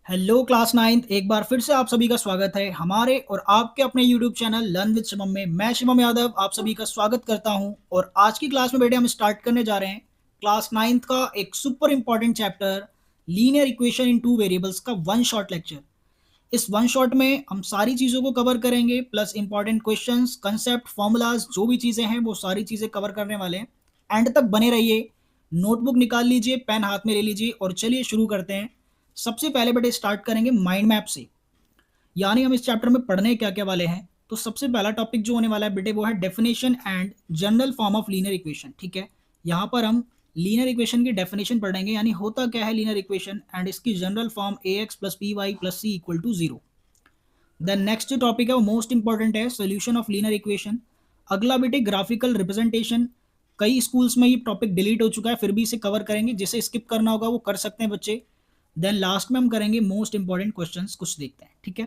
Hello class ninth, एक बार फिर से आप सभी का स्वागत है हमारे और आपके अपने YouTube channel learn with Shivam में। मैं शिवम यादव आप सभी का स्वागत करता हूं और आज की क्लास में बेटे हम स्टार्ट करने जा रहे हैं क्लास नाइन्थ का एक super important chapter linear equation in two variables का वन शॉट लेक्चर। इस वन शॉट में हम सारी चीज़ों को कवर करेंगे plus important questions, concept, formulas, जो भी चीज़ें हैं वो सारी चीज़ें कवर करने वाले हैं। एंड तक बने रहिए। नोटबुक निकाल लीजिए, पेन हाथ में ले लीजिए और चलिए शुरू करते हैं। सबसे पहले बेटे स्टार्ट करेंगे माइंड मैप से, यानी हम इस चैप्टर में पढ़ने क्या क्या वाले हैं। तो सबसे पहला टॉपिक जो होने वाला है बेटे वो है definition and general form of linear equation. ठीक है, यहाँ पर हम लीनियर इक्वेशन की डेफिनेशन पढ़ेंगे, यानी होता क्या है लीनियर इक्वेशन, एंड इसकी general form A X plus B Y plus C equal to zero. Then next जो टॉपिक है वो मोस्ट इंपॉर्टेंट है, सोल्यूशन ऑफ लीनियर इक्वेशन। अगला बेटे ग्राफिकल रिप्रेजेंटेशन। कई स्कूल्स में ये टॉपिक डिलीट हो चुका है, फिर भी इसे कवर करेंगे, जिसे स्किप करना होगा वो कर सकते हैं बच्चे। देन लास्ट में हम करेंगे मोस्ट इंपॉर्टेंट क्वेश्चंस, कुछ देखते हैं। ठीक है,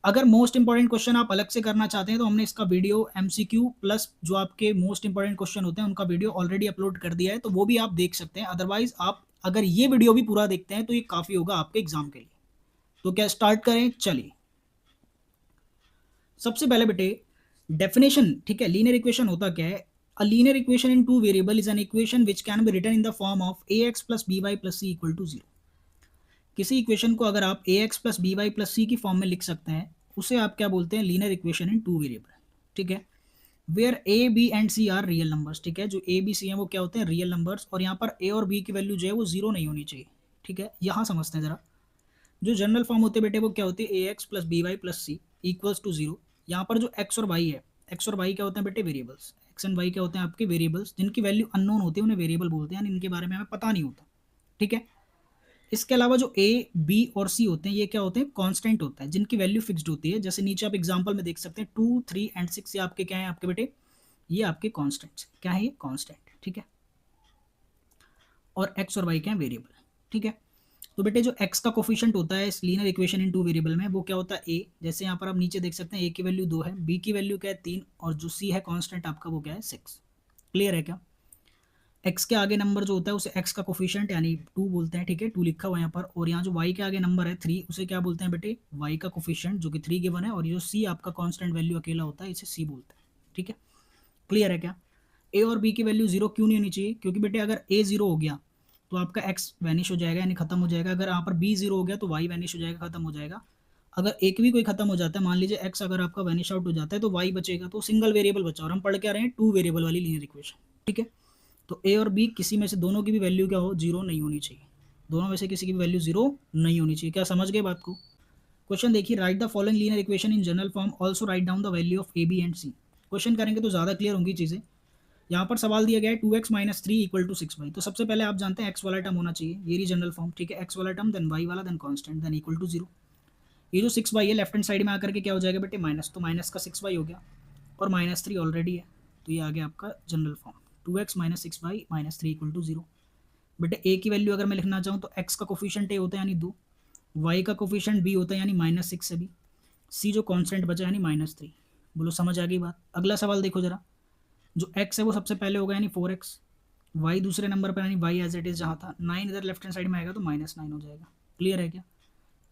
अगर मोस्ट इंपॉर्टेंट क्वेश्चन आप अलग से करना चाहते हैं तो हमने इसका वीडियो एमसीक्यू प्लस जो आपके मोस्ट इंपॉर्टेंट क्वेश्चन होते हैं उनका वीडियो ऑलरेडी अपलोड कर दिया है, तो वो भी आप देख सकते हैं। अदरवाइज आप अगर ये वीडियो भी पूरा देखते हैं तो ये काफ़ी होगा आपके एग्जाम के लिए। तो क्या स्टार्ट करें, चलिए। सबसे पहले बेटे डेफिनेशन। ठीक है, लीनियर इक्वेशन होता क्या है। A linear equation in two variable is an equation which can be written in the form of A X plus B Y plus C equal to zero. किसी इक्वेशन को अगर आप A X plus B Y plus C की form में लिख सकते हैं उसे आप क्या बोलते हैं, linear equation in two variable. ठीक है, where A B and C are real numbers. ठीक है, जो ए बी सी हैं वो क्या होते हैं, रियल नंबर्स, और यहाँ पर ए और बी की वैल्यू जो है वो जीरो नहीं होनी चाहिए। ठीक है, यहाँ समझते हैं ज़रा। जो जनरल फॉर्म होते हैं बेटे वो क्या होती है, A X plus B Y plus C equals to zero. यहाँ पर जो एक्स और वाई है, एक्स और वाई क्या होते हैं बेटे, वेरिएबल्स। एक्स एंड वाई क्या होते हैं आपके वेरिएबल्स, जिनकी वैल्यू अननोन होती है उन्हें वेरिएबल बोलते हैं, यानी इनके बारे में हमें पता नहीं होता। ठीक है, इसके अलावा जो ए बी और सी होते हैं ये क्या होते हैं, कांस्टेंट होता है, जिनकी वैल्यू फिक्स्ड होती है। जैसे नीचे आप एग्जांपल में देख सकते हैं 2 3 एंड 6, ये आपके क्या है आपके बेटे, ये आपके कांस्टेंट्स क्या है, ये कांस्टेंट। ठीक है, और एक्स और वाई क्या है, वेरिएबल। ठीक है, तो बेटे जो एक्स का कोफिशिएंट होता है इस linear equation in two variable में वो क्या होता है, ए। जैसे यहाँ पर आप नीचे देख सकते हैं ए की वैल्यू 2 है, बी की वैल्यू क्या है 3, और जो सी है कांस्टेंट आपका वो क्या है 6। क्लियर है क्या। एक्स के आगे नंबर जो होता है उसे एक्स का कोफिशिएंट यानी 2 बोलते हैं। ठीक है, 2 लिखा हुआ है यहाँ पर, और यहाँ जो वाई के आगे नंबर है 3 उसे क्या बोलते हैं बेटे, वाई का कोफिशिएंट, जो कि 3 गिवन है, और ये जो सी आपका कांस्टेंट वैल्यू अकेला होता है इसे सी बोलते हैं। ठीक है, क्लियर है क्या। ए और बी की वैल्यू जीरो क्यों नहीं होनी चाहिए, क्योंकि बेटे अगर ए जीरो हो गया तो आपका एक्स वैनिश हो जाएगा, यानी खत्म हो जाएगा। अगर यहाँ पर बी जीरो हो गया तो वाई वैनिश हो जाएगा, खत्म हो जाएगा। अगर एक भी कोई खत्म हो जाता है, मान लीजिए एक्स अगर आपका वैनिश आउट हो जाता है तो वाई बचेगा, तो सिंगल वेरिएबल बचा, और हम पढ़ के आ रहे हैं टू वेरिएबल वाली लीनियर इक्वेशन। ठीक है, तो ए और बी किसी में से दोनों की भी वैल्यू क्या हो, जीरो नहीं होनी चाहिए। दोनों में से किसी की भी वैल्यू जीरो नहीं होनी चाहिए। क्या समझ गए बात को। क्वेश्चन देखिए, write the following linear equation in general form, also write down the value of A B and C. Question करेंगे तो ज़्यादा क्लियर होंगी चीज़ें। यहाँ पर सवाल दिया गया है 2x minus three equal to 6y। तो सबसे पहले आप जानते हैं एक्स वाला टर्म होना चाहिए, ये रही जनरल फॉर्म। ठीक है, एक्स वाला टर्म, देन वाई वाला, then constant, then equal to zero. ये जो 6y है लेफ्ट हैंड साइड में आकर के क्या हो जाएगा बेटे, माइनस, तो माइनस का 6y हो गया, और माइनस थ्री ऑलरेडी है, तो ये आ गया आपका general form 2x minus 6y minus three equal to zero. बेटे ए की वैल्यू अगर मैं लिखना चाहूँ तो एक्स का कोफिशिएंट ए होता है यानी 2, वाई का कोफिशिएंट बी होता है यानी माइनस 6 से भी, सी जो कॉन्स्टेंट बचा यानी -3। बोलो समझ आ गई बात। अगला सवाल देखो जरा, जो x है वो सबसे पहले होगा यानी 4x, y दूसरे नंबर पर यानी y एज इट इज़ जहाँ था, 9 इधर लेफ्ट हैंड साइड में आएगा तो -9 हो जाएगा। क्लियर है क्या।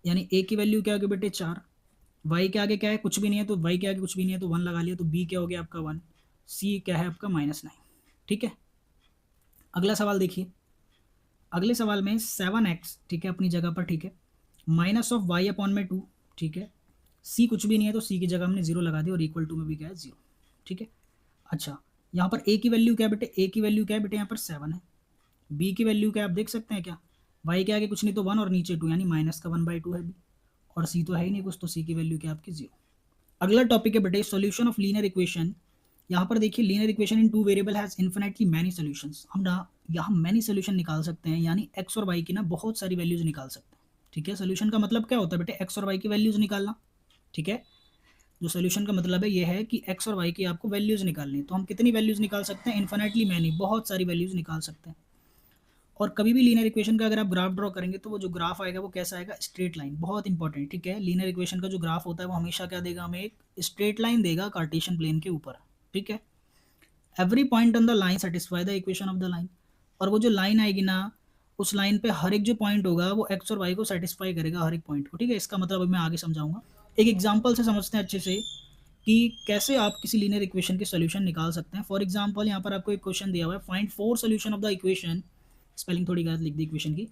यानी a की वैल्यू क्या होगी बेटे 4, y के आगे क्या है, कुछ भी नहीं है, तो y के आगे कुछ भी नहीं है तो 1 लगा लिया, तो b क्या हो गया आपका 1, c क्या है आपका -9। ठीक है, अगला सवाल देखिए। अगले सवाल में 7x, ठीक है, अपनी जगह पर, ठीक है, माइनस ऑफ वाई अपॉन में 2। ठीक है, c कुछ भी नहीं है तो c की जगह हमने जीरो लगा दिया, और इक्वल टू में भी क्या है जीरो। ठीक है, अच्छा यहाँ पर a की वैल्यू क्या है बेटे, a की वैल्यू क्या है बेटे यहाँ पर 7 है। b की वैल्यू क्या है आप देख सकते हैं क्या, y के आगे कुछ नहीं तो 1 और नीचे 2, यानी माइनस का 1/2 है b, और c तो है ही नहीं कुछ, तो c की वैल्यू क्या है आपकी जीरो। अगला टॉपिक है बेटे सॉल्यूशन ऑफ लीनियर इक्वेशन। यहाँ पर देखिए linear equation in two variable has infinitely many solutions. हम ना यहाँ मैनी सॉल्यूशन निकाल सकते हैं, यानी एक्स और वाई की ना बहुत सारी वैल्यूज निकाल सकते हैं। ठीक है, सोल्यूशन का मतलब क्या होता है बेटे, एक्स और वाई की वैल्यूज निकालना। ठीक है, जो सोल्यूशन का मतलब है ये है कि एक्स और वाई की आपको वैल्यूज निकालनी है, तो हम कितनी वैल्यूज निकाल सकते हैं, इन्फिनिटली मैनी, बहुत सारी वैल्यूज निकाल सकते हैं। और कभी भी लीनियर इक्वेशन का अगर आप ग्राफ ड्रॉ करेंगे तो वो जो ग्राफ आएगा वो कैसा आएगा, स्ट्रेट लाइन, बहुत इंपॉर्टेंट। ठीक है, लीनियर इक्वेशन का जो ग्राफ होता है वो हमेशा क्या देगा, हमें एक स्ट्रेट लाइन देगा कार्टेशियन प्लेन के ऊपर। ठीक है, every point on the line satisfy the equation of the line. और वो जो लाइन आएगी ना, उस लाइन पे हर एक जो पॉइंट होगा वो एक्स और वाई को सेटिस्फाई करेगा, हर एक पॉइंट को, ठीक है। इसका मतलब अभी मैं आगे समझाऊंगा। एक एग्जांपल से समझते हैं अच्छे से कि कैसे आप किसी लीनियर इक्वेशन के सॉल्यूशन निकाल सकते हैं। फॉर एग्जांपल यहाँ पर आपको एक क्वेश्चन दिया हुआ है, find 4 solution of the equation, spelling थोड़ी गलत लिख दी इक्वेशन की,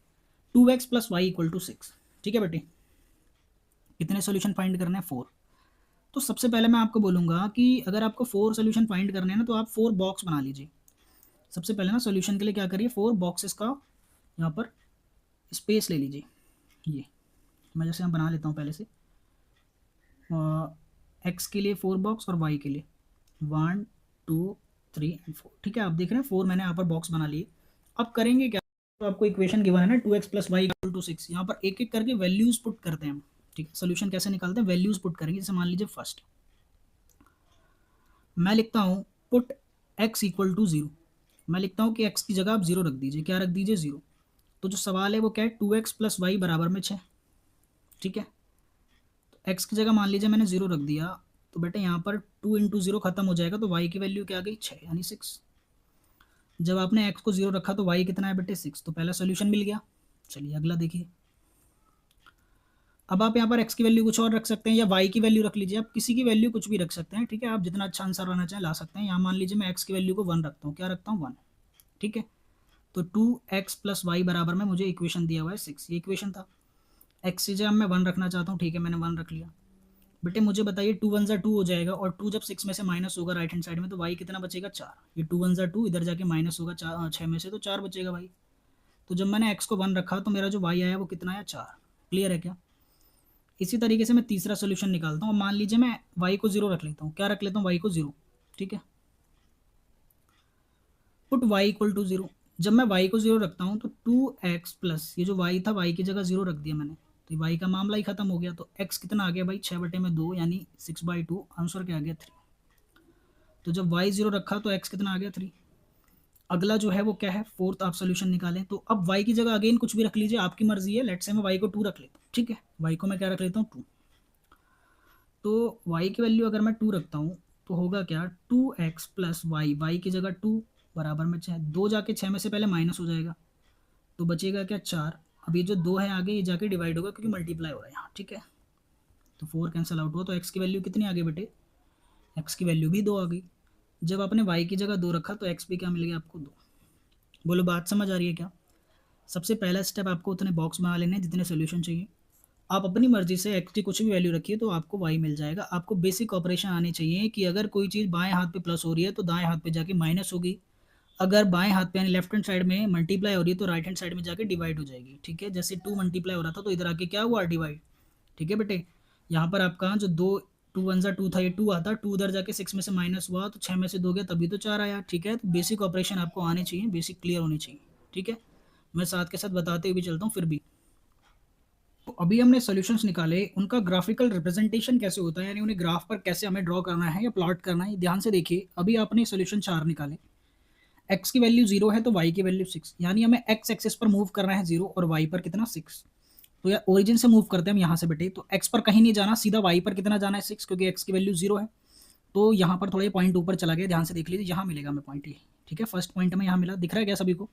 2x + y = 6, ठीक है बेटे। कितने सॉल्यूशन फाइंड करने हैं? 4। तो सबसे पहले मैं आपको बोलूँगा कि अगर आपको 4 सॉल्यूशन फाइंड करने हैं ना, तो आप 4 बॉक्स बना लीजिए। सबसे पहले ना सॉल्यूशन के लिए क्या करिए, 4 बॉक्सेस का यहाँ पर स्पेस ले लीजिए। ये मैं जैसे यहाँ बना लेता हूँ पहले से, एक्स के लिए 4 बॉक्स और वाई के लिए 1 2 3 एंड 4, ठीक है। आप देख रहे हैं 4 मैंने यहाँ पर बॉक्स बना लिए। अब करेंगे क्या, तो आपको इक्वेशन गिवन है ना 2x + y = 6, यहाँ पर एक एक करके वैल्यूज पुट करते हैं हम, ठीक है। सोल्यूशन कैसे निकालते हैं, वैल्यूज पुट करेंगे। जैसे मान लीजिए फर्स्ट मैं लिखता हूँ पुट x = 0, मैं लिखता हूँ कि x की जगह आप 0 रख दीजिए। क्या रख दीजिए? 0। तो जो सवाल है वो क्या है, 2x + y = 6, ठीक है। तो x की जगह मान लीजिए मैंने 0 रख दिया, तो बेटे यहाँ पर 2 × 0 खत्म हो जाएगा, तो y की वैल्यू क्या आ गई? 6 यानी 6। जब आपने x को 0 रखा तो y कितना है बेटे? 6। तो पहला सोल्यूशन मिल गया। चलिए अगला देखिए। अब आप यहाँ पर x की वैल्यू कुछ और रख सकते हैं या y की वैल्यू रख लीजिए, आप किसी की वैल्यू कुछ भी रख सकते हैं, ठीक है। आप जितना अच्छा आंसर लाना चाहें ला सकते हैं। यहाँ मान लीजिए मैं x की वैल्यू को 1 रखता हूँ। क्या रखता हूँ? 1, ठीक है। तो 2x + y बराबर में मुझे इक्वेशन दिया हुआ है 6, ये इक्वेशन था। x की जगह मैं 1 रखना चाहता हूँ, ठीक है, मैंने 1 रख लिया। बेटे मुझे बताइए 2 × 1 = 2 हो जाएगा, और 2 जब 6 में से माइनस होगा राइट हैंड साइड में, तो y कितना बचेगा? 4। ये 2 × 1 = 2, इधर जाके माइनस होगा 6 में से, तो 4 बचेगा भाई। तो जब मैंने x को 1 रखा तो मेरा जो y आया वो कितना आया? 4। क्लियर है क्या? इसी तरीके से मैं तीसरा सोल्यूशन निकालता हूँ। मान लीजिए मैं y को 0 रख लेता हूँ। क्या रख लेता हूँ? y को 0, ठीक है। Put y = 0। जब मैं y को 0 रखता हूँ तो 2x + ये जो y था, y की जगह 0 रख दिया मैंने, तो y का मामला ही खत्म हो गया। तो x कितना आ गया भाई? 6/2 यानी 6/2, आंसर क्या आ गया? 3। तो जब y 0 रखा तो x कितना आ गया? 3। अगला जो है वो क्या है, फोर्थ आप सोल्यूशन निकालें। तो अब y की जगह अगेन कुछ भी रख लीजिए, आपकी मर्जी है। लेट्स से मैं y को 2 रख लेता हूँ, ठीक है। y को मैं क्या रख लेता हूँ? 2। तो y की वैल्यू अगर मैं 2 रखता हूँ तो होगा क्या? 2x + y की जगह 2 बराबर में 6, 2 जाके 6 में से पहले माइनस हो जाएगा, तो बचेगा क्या? 4। अब ये जो 2 है आगे, ये जाके डिवाइड होगा क्योंकि मल्टीप्लाई हो रहा है यहाँ, ठीक है। तो 4 कैंसिल आउट हुआ, तो x की वैल्यू कितनी आ गई बेटे? x की वैल्यू भी 2 आ गई। जब आपने y की जगह 2 रखा तो x भी क्या मिल गया आपको? 2। बोलो बात समझ आ रही है क्या? सबसे पहला स्टेप, आपको उतने बॉक्स बना लेने हैं जितने सोल्यूशन चाहिए। आप अपनी मर्जी से x की कुछ भी वैल्यू रखिए तो आपको y मिल जाएगा। आपको बेसिक ऑपरेशन आनी चाहिए कि अगर कोई चीज़ बाएं हाथ पे प्लस हो रही है तो दाएं हाथ पे जाके माइनस होगी, अगर बाएं हाथ पे यानी लेफ्ट हैंड साइड में मल्टीप्लाई हो रही है तो राइट हैंड साइड में जाके डिवाइड हो जाएगी, ठीक है। जैसे 2 मल्टीप्लाई हो रहा था तो इधर आके क्या हुआ? डिवाइड, ठीक है बेटे। यहाँ पर आपका जो 2 × 1 = 2 था, ये 2 आता, 2 उधर जाके 6 में से माइनस हुआ तो 6 में से 2 गया तभी तो 4 आया, ठीक है। तो बेसिक ऑपरेशन आपको आने चाहिए, बेसिक क्लियर होनी चाहिए, ठीक है। मैं साथ के साथ बताते हुए भी चलता हूँ फिर भी। तो अभी हमने सॉल्यूशंस निकाले, उनका ग्राफिकल रिप्रेजेंटेशन कैसे होता है, यानी उन्हें ग्राफ पर कैसे हमें ड्रॉ करना है या प्लॉट करना है, ध्यान से देखिए। अभी आपने सॉल्यूशन 4 निकाले, x की वैल्यू 0 है तो y की वैल्यू 6, यानी हमें x एक्सिस पर मूव करना है 0 और y पर कितना? 6। तो यार ओरिजिन से मूव करते हैं हम यहाँ से बेटे, तो x पर कहीं नहीं जाना, सीधा y पर कितना जाना है? 6, क्योंकि x की वैल्यू 0 है। तो यहाँ पर थोड़े पॉइंट ऊपर चला गया, ध्यान से देख लीजिए, यहाँ मिलेगा हमें पॉइंट, ये ठीक है। फर्स्ट पॉइंट हमें यहाँ मिला, दिख रहा है क्या सभी को?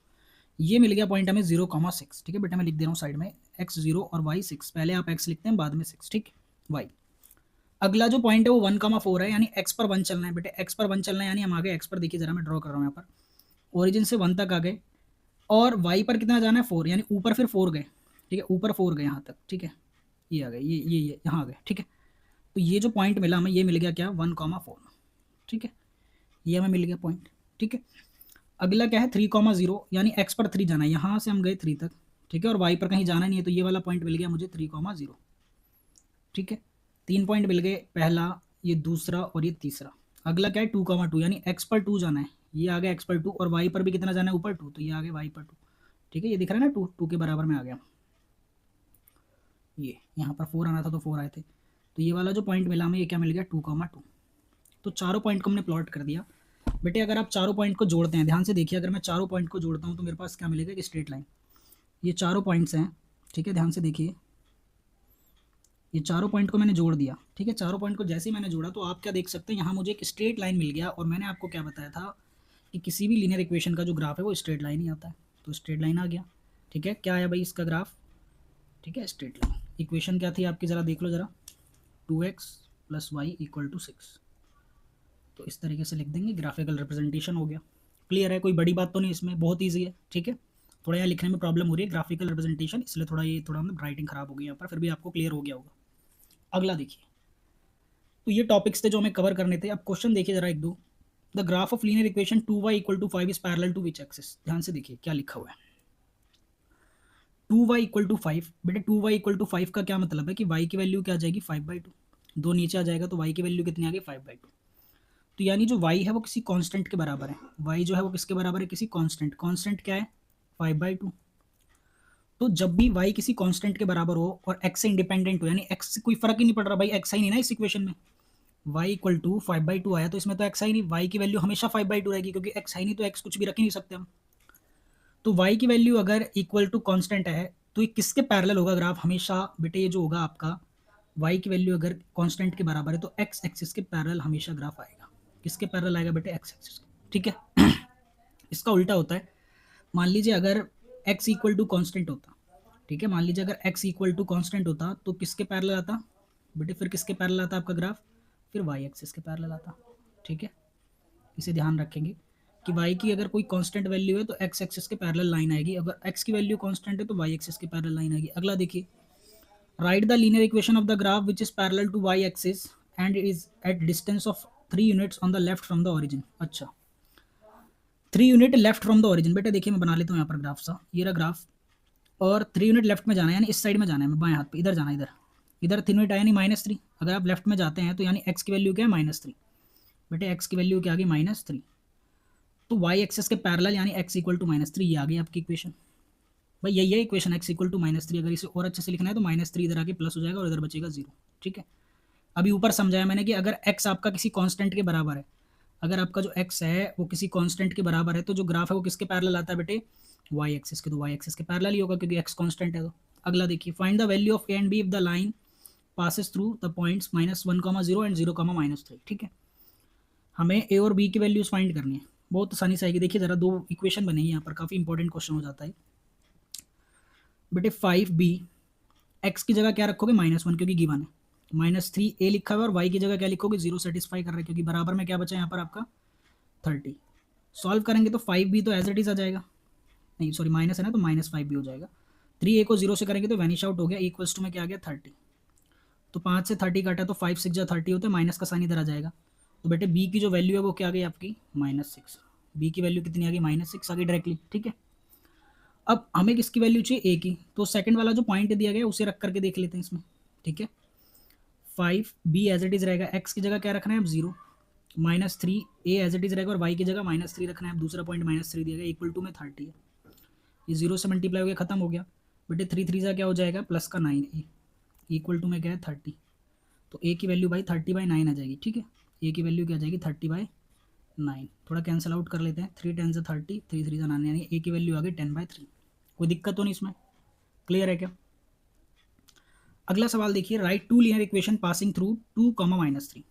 ये मिल गया पॉइंट हमें 0,6, ठीक है बेटा। मैं लिख दे रहा हूँ साइड में, x 0 और y 6, पहले आप x लिखते हैं बाद में 6, ठीक, y। अगला जो पॉइंट है वो 1,4 है, यानी x पर 1 चलना है बेटे, x पर 1 चलना है, यानी हम आगे x पर, देखिए जरा मैं ड्रॉ कर रहा हूँ यहाँ पर, ओरिजिन से 1 तक आ गए, और y पर कितना जाना है? 4, यानी ऊपर फिर 4 गए, ठीक है, ऊपर 4 गए यहाँ तक, ठीक है। ये आ गए, ये यहाँ आ गए, ठीक है। तो ये जो पॉइंट मिला हमें, ये मिल गया क्या? 1,4, ठीक है, ये हमें मिल गया पॉइंट, ठीक है। अगला क्या है? 3,0, यानी x पर 3 जाना है, यहाँ से हम गए 3 तक, ठीक है, और y पर कहीं जाना नहीं है, तो ये वाला पॉइंट मिल गया मुझे 3,0, ठीक है। 3 पॉइंट मिल गए, पहला, ये दूसरा और ये तीसरा। अगला क्या है? 2,2, यानी x पर 2 जाना है, ये आ गया x पर 2, और y पर भी कितना जाना है? ऊपर 2, तो ये आ गया y पर 2, ठीक है। ये दिख रहा है ना, 2 के बराबर में आ गया। ये यहाँ पर 4 आना था तो 4 आए थे, तो ये वाला जो पॉइंट मिला हमें, ये क्या मिल गया? 2,2। तो चारों पॉइंट को हमने प्लॉट कर दिया बेटे। अगर आप चारों पॉइंट को जोड़ते हैं, ध्यान से देखिए, अगर मैं चारों पॉइंट को जोड़ता हूँ तो मेरे पास क्या मिलेगा? एक स्ट्रेट लाइन। ये चारों पॉइंट्स हैं, ठीक है, ध्यान से देखिए, ये चारों पॉइंट को मैंने जोड़ दिया, ठीक है। चारों पॉइंट को जैसे ही मैंने जोड़ा तो आप क्या देख सकते हैं, यहाँ मुझे एक स्ट्रेट लाइन मिल गया। और मैंने आपको क्या बताया था कि किसी भी लीनियर इक्वेशन का जो ग्राफ है वो स्ट्रेट लाइन ही आता है, तो स्ट्रेट लाइन आ गया। ठीक है, क्या आया भाई इसका ग्राफ, ठीक है, स्ट्रेट लाइन। इक्वेशन क्या थी आपकी, ज़रा देख लो ज़रा, 2x plus Y equal to 6। तो इस तरीके से लिख देंगे, ग्राफिकल रिप्रेजेंटेशन हो गया। क्लियर है, कोई बड़ी बात तो नहीं इसमें, बहुत ईजी है, ठीक है। थोड़ा यहाँ लिखने में प्रॉब्लम हो रही है, ग्राफिकल रिप्रेजेंटेशन, इसलिए थोड़ा मतलब राइटिंग खराब हो गई यहाँ पर, फिर भी आपको क्लियर हो गया होगा। अगला देखिए, तो ये टॉपिक्स थे जो हमें कवर करने थे। अब क्वेश्चन देखिए जरा एक दो। The graph of linear equation 2y equal to 5 is parallel to which axis. ध्यान से देखिए क्या लिखा हुआ है, 2y इक्वल टू 5। बेटे 2y इक्वल टू 5 का क्या मतलब है कि y की वैल्यू क्या आ जाएगी, 5/2। दो नीचे आ जाएगा तो y की वैल्यू कितनी आ गई, 5/2। तो यानी जो y है वो किसी कांस्टेंट के बराबर है। y जो है वो किसके बराबर है, किसी कांस्टेंट। कांस्टेंट क्या है, 5/2। तो जब भी y किसी कांस्टेंट के बराबर हो और x से इंडिपेंडेंट हो, यानी x से कोई फर्क ही नहीं पड़ रहा भाई, x है ही नहीं ना इस इक्वेशन में। y इक्वल टू 5/2 आया तो इसमें तो x है ही नहीं, y की वैल्यू हमेशा 5/2 रहेगी, क्योंकि x है ही नहीं तो x कुछ भी रख ही नहीं सकते हम। तो y की वैल्यू अगर इक्वल टू कांस्टेंट है तो ये किसके पैरेलल होगा ग्राफ हमेशा, बेटे ये जो होगा आपका y की वैल्यू अगर कांस्टेंट के बराबर है तो x एक्सिस के पैरेलल हमेशा ग्राफ आएगा। किसके पैरेलल आएगा बेटे, x एक्सिस के, ठीक है। इसका उल्टा होता है, मान लीजिए अगर x इक्वल टू कॉन्स्टेंट होता, ठीक है, मान लीजिए अगर x इक्वल टू कॉन्स्टेंट होता तो किसके पैरेलल आता बेटे, फिर किसके पैरेलल आता आपका ग्राफ, फिर y एक्सिस के पैरेलल आता, ठीक है। इसे ध्यान रखेंगे कि y की अगर कोई कांस्टेंट वैल्यू है तो x एक्सिस के पैरेलल लाइन आएगी, अगर x की वैल्यू कांस्टेंट है तो y एक्सिस के पैरेलल लाइन आएगी। अगला देखिए, write the linear equation of the graph which is parallel to y axis and is at distance of 3 units on the left from the origin. अच्छा, 3 unit left from the origin, बेटा देखिए मैं बना लेता हूँ यहाँ पर ग्राफ सा, ये रहा ग्राफ, और 3 यूनिट लेफ्ट में जाना है, यानी इस साइड में जाना है, बाएं हाथ पे इधर जाना है, इधर इधर 3 यूनिट आया यानी -3। अगर आप लेफ्ट में जाते हैं तो यानी x की वैल्यू क्या है, -3। बेटे x की वैल्यू क्या आ गई, -3। तो y एक्सेस के पैरेलल यानी x इक्वल टू -3, ये आ गई आपकी इक्वेशन। भाई यही है इक्वेशन, x इक्वल टू -3। अगर इसे और अच्छे से लिखना है तो -3 इधर आके प्लस हो जाएगा और इधर बचेगा 0, ठीक है। अभी ऊपर समझाया मैंने कि अगर x आपका किसी कांस्टेंट के बराबर है, अगर आपका जो x है वो किसी कांस्टेंट के बराबर है तो जो ग्राफ है वो किसके पैरेलल आता है बेटे, y एक्सिस के। तो y एक्सिस के पैरेलल ही होगा क्योंकि x कांस्टेंट है। तो अगला देखिए, find the value of a and b if the line passes through the points -1, 0 and 0, -3, ठीक है। हमें ए और बी की वैल्यूज फाइंड करनी है, बहुत आसानी से आएगी। देखिए जरा दो इक्वेशन बनेगी यहाँ पर, काफ़ी इंपॉर्टेंट क्वेश्चन हो जाता है बेटे। 5b, एक्स की जगह क्या रखोगे, -1 क्योंकि गिवन है, -3a लिखा हुआ है और y की जगह क्या लिखोगे, 0 सेटिस्फाई कर रहे हैं क्योंकि बराबर में क्या बचा यहाँ पर आपका 30। सॉल्व करेंगे तो 5b तो एज इट इज़ आ जाएगा, नहीं सॉरी माइनस है ना तो -5b हो जाएगा। 3a को 0 से करेंगे तो वैनिश आउट हो गया, इक्वल्स टू में क्या आ गया 30। तो 5 से 30 काटा तो 5 6 जा 30 होते हैं, माइनस का साइन इधर आ जाएगा। तो बेटे बी की जो वैल्यू है वो क्या आ गई आपकी, -6। बी की वैल्यू कितनी आ गई, -6 आ गई डायरेक्टली, ठीक है। अब हमें किसकी वैल्यू चाहिए, ए की, तो सेकंड वाला जो पॉइंट दिया गया उसे रख करके देख लेते हैं इसमें, ठीक है। 5b एज इट इज़ रहेगा, एक्स की जगह क्या रखना है अब 0, -3 ए एज इट इज़ रहेगा और वाई की जगह -3 रखना है। अब दूसरा पॉइंट -3 दिया गया, इक्वल टू में 30 है, ये 0 से मल्टीप्लाई हो गया, खत्म हो गया। बेटे 3 3 जा क्या हो जाएगा, प्लस का 9 ए, इक्वल टू में क्या है 30। तो ए की वैल्यू भाई 30/9 आ जाएगी, ठीक है। ए की वैल्यू क्या आ जाएगी 30/9। थोड़ा कैंसिल आउट कर लेते हैं, 3 10 से 30, 3 3 9, यानी ए की वैल्यू आ गई 10/3। कोई दिक्कत तो नहीं इसमें, क्लियर है क्या। अगला सवाल देखिए, right 2 linear equation passing through 2, -3।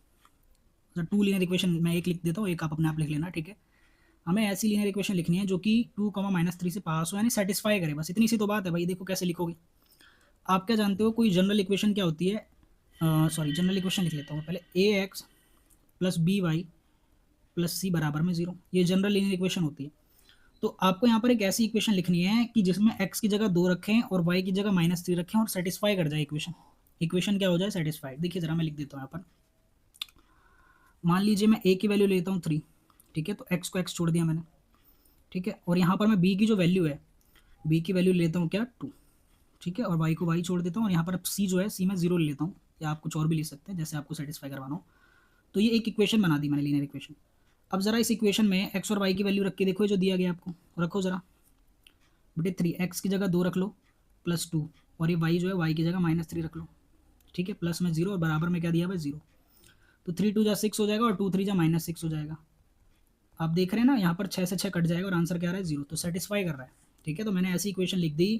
तो 2 लीनियर इक्वेशन मैं एक लिख देता हूँ, एक आप अपने आप लिख लेना, ठीक है। हमें ऐसी लीनियर इक्वेशन लिखनी है जो कि 2, -3 से पास हो, यानी सेटिस्फाई करे, बस इतनी सी तो बात है भाई। देखो कैसे लिखोगे, आप क्या जानते हो कोई जनरल इक्वेशन क्या होती है, सॉरी जनरल इक्वेशन लिख लेता हूँ पहले, ax प्लस by प्लस सी बराबर में 0, ये जनरल लीनियर इक्वेशन होती है। तो आपको यहाँ पर एक ऐसी इक्वेशन लिखनी है कि जिसमें x की जगह 2 रखें और y की जगह -3 रखें और सेटिस्फाई कर जाए इक्वेशन। इक्वेशन क्या हो जाए, सेटिस्फाइड। देखिए जरा मैं लिख देता हूँ यहाँ पर, मान लीजिए मैं a की वैल्यू लेता हूँ 3, ठीक है, तो x को x छोड़ दिया मैंने, ठीक है। और यहाँ पर मैं b की जो वैल्यू है, b की वैल्यू लेता हूँ क्या 2, ठीक है, और y को y छोड़ देता हूँ, और यहाँ पर c जो है c मैं 0 ले लेता हूँ, या आप कुछ और भी ले सकते हैं जैसे आपको सेटिस्फाई करवाना हो। तो ये एक इक्वेशन बना दी मैंने, लीनियर इक्वेशन। अब जरा इस इक्वेशन में x और y की वैल्यू रख के देखो, जो दिया गया आपको, रखो जरा बेटे। 3 x की जगह 2 रख लो प्लस 2, और ये y जो है y की जगह -3 रख लो, ठीक है, प्लस में 0 और बराबर में क्या दिया हुआ है 0। तो 3 2 जा 6 हो जाएगा और 2 3 जा -6 हो जाएगा। आप देख रहे हैं ना यहाँ पर 6 से 6 कट जाएगा और आंसर क्या आ रहा है 0, तो सेटिस्फाई कर रहा है, ठीक है। तो मैंने ऐसी इक्वेशन लिख दी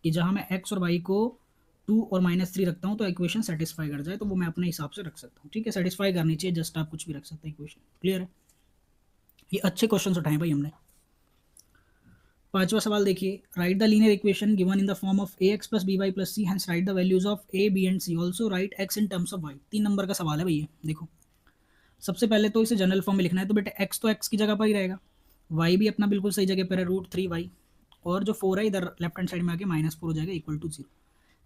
कि जहाँ मैं x और y को 2 और -3 रखता हूँ तो इक्वेशन सेटिस्फाई कर जाए, तो वो मैं अपने हिसाब से रख सकता हूँ, ठीक है। सेटिस्फाई करनी चाहिए, जस्ट आप कुछ भी रख सकते हैं इक्वेशन, क्लियर है। ये अच्छे क्वेश्चन उठाए भाई हमने। 5वां सवाल देखिए, write the linear equation given in the form of ax plus B Y plus c, hence write the values of a b and c, also write x in terms of y। 3 number का सवाल है भैया। देखो सबसे पहले तो इसे general form में लिखना है, तो बेटे x तो x की जगह पर ही रहेगा, y भी अपना बिल्कुल सही जगह पर है √3y, और जो 4 है इधर लेफ्ट हैंड साइड में आके -4 हो जाएगा इक्वल टू 0।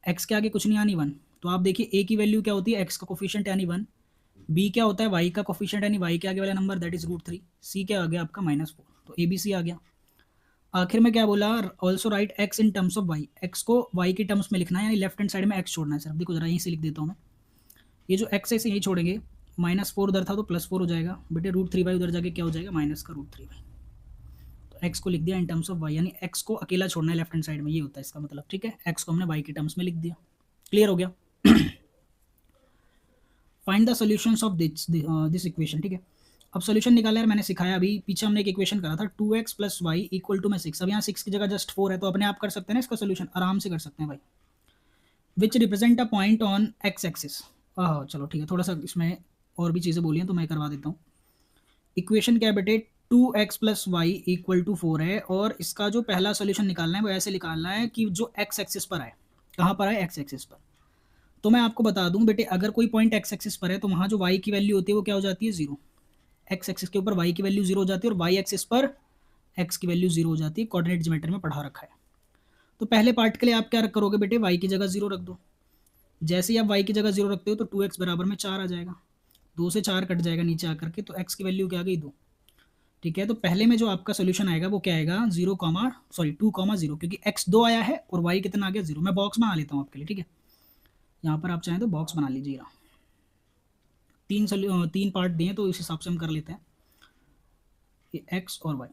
x के आगे कुछ नहीं यानी 1, तो आप देखिए a की वैल्यू क्या होती है, x का कोफिशिएंट यानी 1, b क्या होता है y का कोफिशिएंट यानी y के आगे वाला नंबर दैट इज √3, c क्या आ गया आपका -4, तो a b c आ गया। आखिर में क्या बोला, also write x in terms of y, x को वाई के टर्म्स में लिखना है, यानी लेफ्ट हैंड साइड में एक्स छोड़ना है सर। देखो जरा यहीं से लिख देता हूँ मैं, ये जो एक्स है इसे यहीं छोड़ेंगे, -4 उधर था तो +4 हो जाएगा बेटे, √3y उधर जाके क्या हो जाएगा, -√3y, तो एक्स को लिख दिया इन टर्म्स ऑफ वाई, यानी एक्स को अकेला छोड़ना है लेफ्ट हैंड साइड में, ये होता है इसका मतलब। ठीक है, एक्स को हमने वाई के टर्म्स में लिख दिया, क्लियर हो गया। Find the solutions of this equation. ठीक है, अब सॉल्यूशन निकाला है, मैंने सिखाया अभी, पीछे हमने एक इक्वेशन करा था 2x + y = में 6, अब यहाँ 6 की जगह जस्ट 4 है, तो अपने आप कर सकते हैं ना इसका सोल्यूशन, आराम से कर सकते हैं भाई। Which represent a point on x axis, चलो ठीक है, थोड़ा सा इसमें और भी चीज़ें बोली हैं तो मैं करवा देता हूँ। इक्वेशन क्या है बेटे, 2x + y = 4 है, और इसका जो पहला सोल्यूशन निकालना है वो ऐसे निकालना है कि जो एक्स एक्सिस पर आए, कहाँ पर आए, एक्स एक्सिस पर। तो मैं आपको बता दूं बेटे, अगर कोई पॉइंट एक्स एक्सिस पर है तो वहाँ जो y की वैल्यू होती है वो क्या हो जाती है, 0। एक्स एक्सिस के ऊपर y की वैल्यू 0 हो जाती है, और y एक्सिस पर x की वैल्यू 0 हो जाती है, कोऑर्डिनेट ज्योमेट्री में पढ़ा रखा है। तो पहले पार्ट के लिए आप क्या करोगे बेटे, y की जगह 0 रख दो। जैसे ही आप y की जगह 0 रखते हो तो 2x बराबर में 4 आ जाएगा, 2 से 4 कट जाएगा नीचे आकर के, तो x की वैल्यू क्या आ गई, 2। ठीक है, तो पहले में जो आपका सोल्यूशन आएगा वो क्या आएगा, 2,0, क्योंकि x 2 आया है और y कितना आ गया, 0। मैं बॉक्स बना लेता हूँ आपके लिए, ठीक है, यहाँ पर आप चाहें तो बॉक्स बना लीजिएगा। 3 पार्ट दिए तो इस हिसाब से हम कर लेते हैं, ये x और y।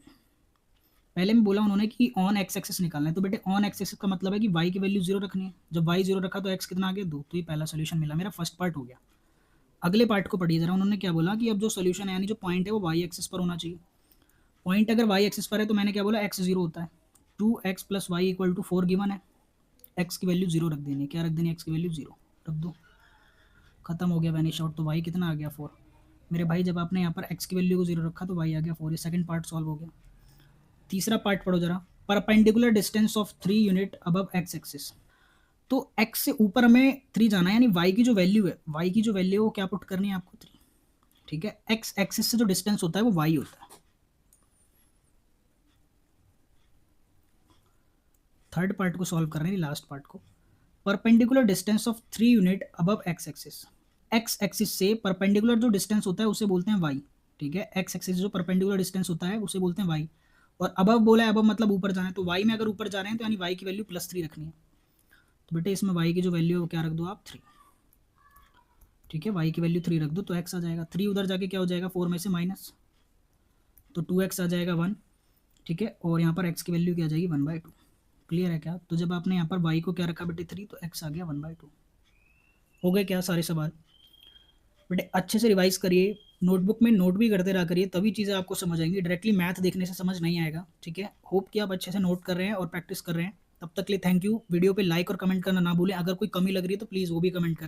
पहले में बोला उन्होंने कि ऑन एक्स एक्सिस निकालना है, तो बेटे ऑन एक्स एक्सिस का मतलब है कि y की वैल्यू 0 रखनी है, जब y 0 रखा तो x कितना आ गया, 2, तो ये पहला सोल्यूशन मिला, मेरा फर्स्ट पार्ट हो गया। अगले पार्ट को पढ़िए जरा, उन्होंने क्या बोला कि अब जो सोल्यूशन है यानी जो पॉइंट है वो y एक्सिस पर होना चाहिए। पॉइंट अगर y एक्सिस पर है तो मैंने क्या बोला, x 0 होता है, 2x + y = 4 गिवन है, x की वैल्यू 0 रख देनी है, क्या रख देनी है, x की वैल्यू 0 रख दो, खत्म हो गया, वैनिश आउट। तो y कितना आ गया, 4। मेरे भाई जब आपने यहाँ पर x की वैल्यू को 0 रखा तो y आ गया 4, ये सेकंड पार्ट सॉल्व हो गया। तीसरा पार्ट पढ़ो जरा, perpendicular distance of 3 unit above x axis, तो x से ऊपर हमें 3 जाना है, यानी y की जो वैल्यू है, y की जो वैल्यू है वो क्या पुट करनी है आपको, 3। ठीक है, x एक्सिस से जो डिस्टेंस होता है वो y होता है। थर्ड पार्ट को सॉल्व कर रहे हैं, लास्ट पार्ट को, perpendicular distance of 3 unit above x axis, x axis से परपेंडिकुलर जो डिस्टेंस होता है उसे बोलते हैं y। ठीक है, एक्स एक्सिस जो परपेंडिकुलर डिस्टेंस होता है उसे बोलते हैं y, और अबव बोला है, अबव मतलब ऊपर जाना है, तो y में अगर ऊपर जा रहे हैं तो यानी y की वैल्यू +3 रखनी है, तो बेटे इसमें y की जो वैल्यू है वो क्या रख दो आप, 3। ठीक है, y की वैल्यू 3 रख दो तो x आ जाएगा, 3 उधर जाके क्या हो जाएगा, 4 में से माइनस, तो 2x आ जाएगा 1। ठीक है, और यहाँ पर x की वैल्यू क्या आ जाएगी, 1/2। क्लियर है क्या, तो जब आपने यहाँ पर y को क्या रखा बेटे, 3, तो x आ गया 1/2। हो गए क्या सारे सवाल बेटे, अच्छे से रिवाइज करिए, नोटबुक में नोट भी करते रहा करिए, तभी चीज़ें आपको समझ आएंगी, डायरेक्टली मैथ देखने से समझ नहीं आएगा। ठीक है, होप कि आप अच्छे से नोट कर रहे हैं और प्रैक्टिस कर रहे हैं। तब तक के लिए थैंक यू। वीडियो पे लाइक और कमेंट करना ना भूलें, अगर कोई कमी लग रही है तो प्लीज़ वो भी कमेंट करें।